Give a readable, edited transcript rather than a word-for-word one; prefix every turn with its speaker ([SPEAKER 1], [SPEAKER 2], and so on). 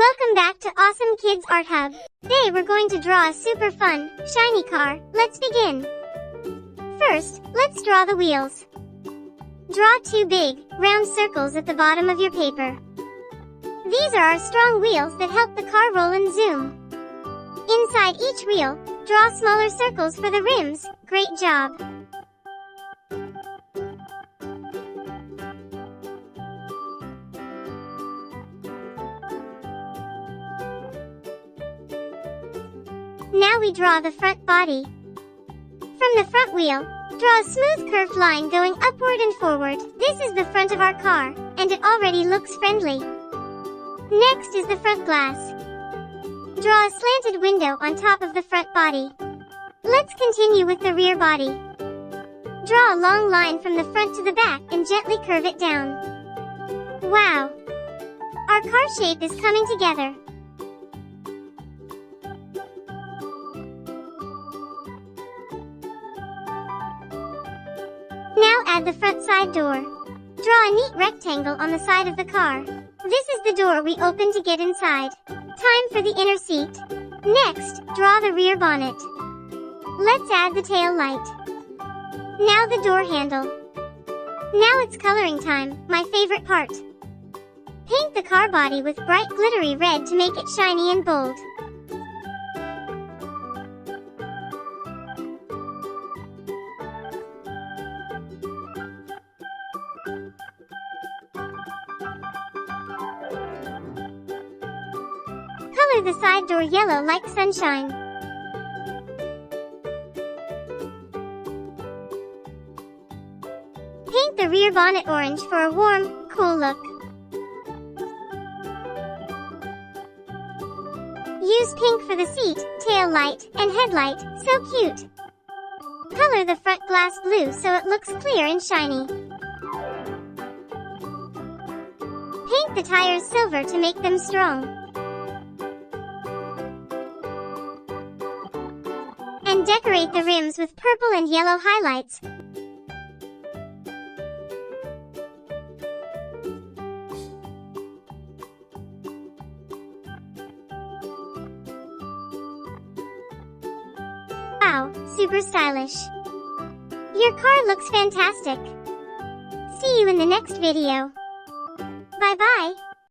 [SPEAKER 1] Welcome back to Awesome Kids Art Hub. Today we're going to draw a super fun, shiny car. Let's begin. First, let's draw the wheels. Draw two big, round circles at the bottom of your paper. These are our strong wheels that help the car roll and zoom. Inside each wheel, draw smaller circles for the rims. Great job! Now we draw the front body. From the front wheel, draw a smooth curved line going upward and forward. This is the front of our car, and it already looks friendly. Next is the front glass. Draw a slanted window on top of the front body. Let's continue with the rear body. Draw a long line from the front to the back and gently curve it down. Wow! Our car shape is coming together. Now add the front side door. Draw a neat rectangle on the side of the car. This is the door we open to get inside. Time for the inner seat. Next, draw the rear bonnet. Let's add the tail light. Now the door handle. Now it's coloring time, my favorite part. Paint the car body with bright glittery red to make it shiny and bold. Color the side door yellow like sunshine. Paint the rear bonnet orange for a warm, cool look. Use pink for the seat, tail light, and headlight. So cute! Color the front glass blue so it looks clear and shiny. Paint the tires silver to make them strong. And decorate the rims with purple and yellow highlights. Wow, super stylish. Your car looks fantastic. See you in the next video. Bye-bye.